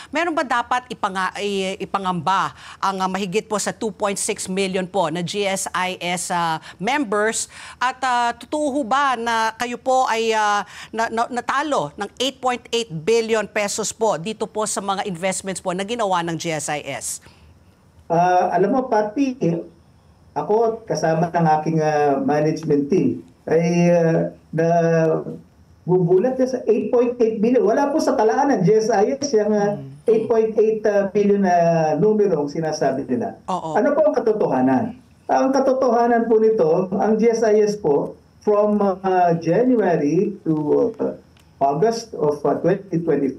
Meron ba dapat ipangamba ang mahigit po sa 2.6 million po na GSIS members at totoo ba na kayo po ay natalo ng 8.8 billion pesos po dito po sa mga investments po na ginawa ng GSIS? Alam mo, Pati, ako kasama ng aking management team ay bubulat sa 8.8 billion. Wala po sa talaan ng GSIS yung 8.8 billion na numerong sinasabi nila. Ano po ang katotohanan? Ang katotohanan po nito, ang GSIS po, from January to August of 2025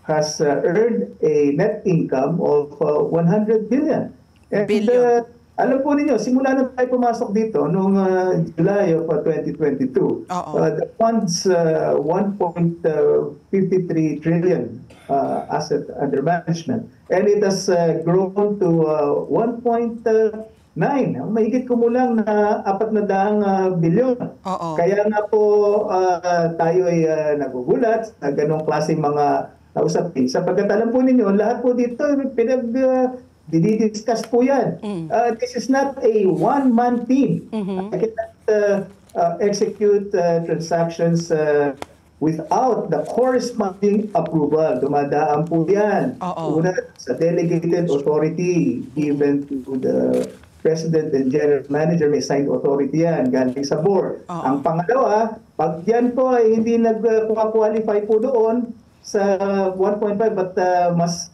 has earned a net income of 100 billion. And, alam po ninyo, simula na tayo pumasok dito noong July of 2022, the fund's 1.53 trillion asset under management. And it has grown to 1.9. Mahigit kumulang na 400 bilyon. Kaya nga po tayo ay nagugulat sa ganong klaseng mga usapin. Sapagkat alam po ninyo, lahat po dito dinidiscuss po yan. This is not a one-man team. I cannot execute transactions without the corresponding approval. Dumadaan po yan. Una, sa delegated authority given to the President and General Manager, may signed authority yan, galing sa board. Ang pangalawa, pag yan po ay hindi nag-qualify po doon sa 1.5 but mas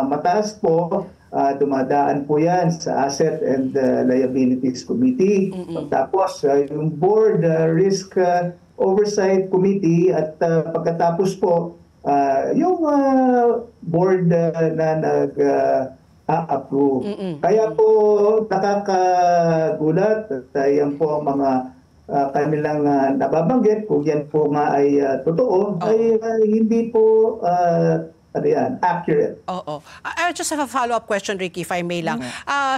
mataas po, dumadaan po yan sa Asset and Liabilities Committee. Tapos yung Board Risk Oversight Committee at pagkatapos po yung board na nag-approve. Kaya po nakakagulat at yan po mga kanilang nababanggit, kung yan po nga ay totoo, ay hindi po accurate. I just have a follow-up question, Ricky, if I may lang.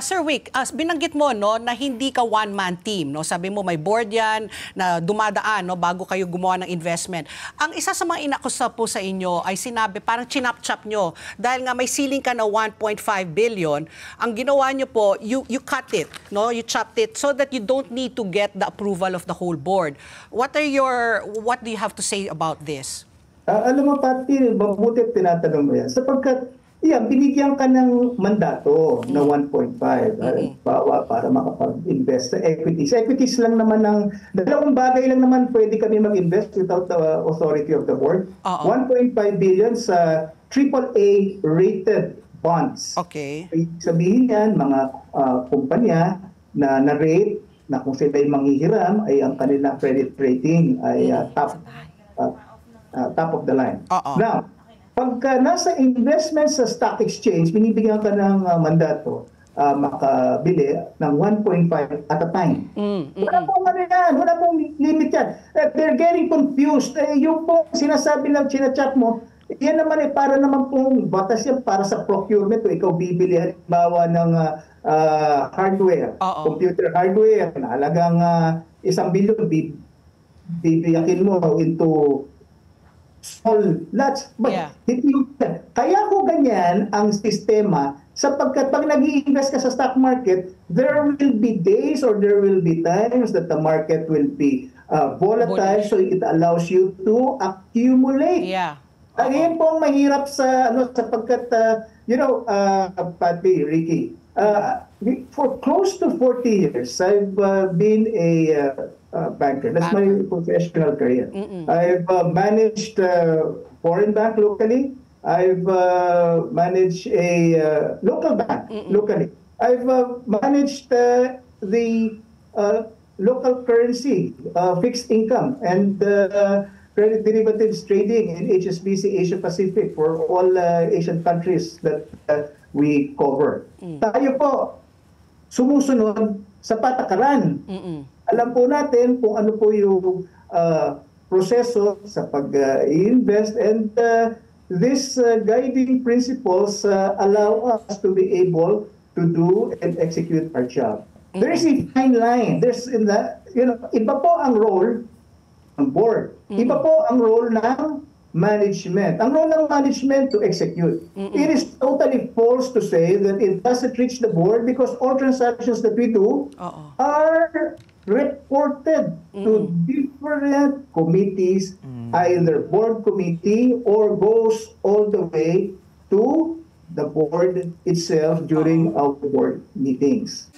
Sir Wick, binanggit mo no, na hindi ka one-man team. No? Sabi mo may board yan na dumadaan no, bago kayo gumawa ng investment. Ang isa sa mga inakusa po sa inyo ay sinabi, parang chinap-chap nyo. Dahil nga may ceiling ka na 1.5 billion, ang ginawa nyo po, you cut it. No? You chopped it so that you don't need to get the approval of the whole board. What do you have to say about this? Alam mo, Pati, mabuti tinatanong mo yan. Sapagkat, binigyan ka ng mandato na 1.5 para makapag-invest sa equities. Equities lang naman dalawang bagay lang naman pwede kami mag-invest without the authority of the board. 1.5 billion sa AAA rated bonds. Sabihin yan, mga kumpanya na na-rate na kung sila ay manghihiram, ay ang kanilang credit rating ay top of the line. Now, pagka nasa investment sa stock exchange, binibigyan ka ng mandato makabili ng 1.5 at a time. Wala pong yan. Wala pong limit yan. They're getting confused. Yung po sinasabi lang, chinachat mo, yan naman para naman pong batas yan para sa procurement. Ikaw bibili halimbawa ng hardware, computer hardware, na halagang 1 billion, bibiyakin mo into small lots. But kaya ko ganyan ang sistema sapagkat pag nag-i-invest ka sa stock market, there will be days or there will be times that the market will be volatile, so it allows you to accumulate. Again po ang mahirap sa sapagkat Pati, Ricky, for close to 40 years, I've been a banker. That's my professional career. I've managed foreign bank locally. I've managed a local bank locally. I've managed the local currency, fixed income, and credit derivatives trading in HSBC Asia Pacific for all Asian countries that we cover. Tayo po sumusunod sa patakaran. Alam po natin kung ano po yung proseso sa pag-invest, and these guiding principles allow us to be able to do and execute our job. There is a fine line. There's iba po ang role ng board. Iba po ang role ng management. Ang role ng management to execute. It is totally false to say that it doesn't reach the board because all transactions that we do are reported to different committees, either board committee or goes all the way to the board itself during our board meetings.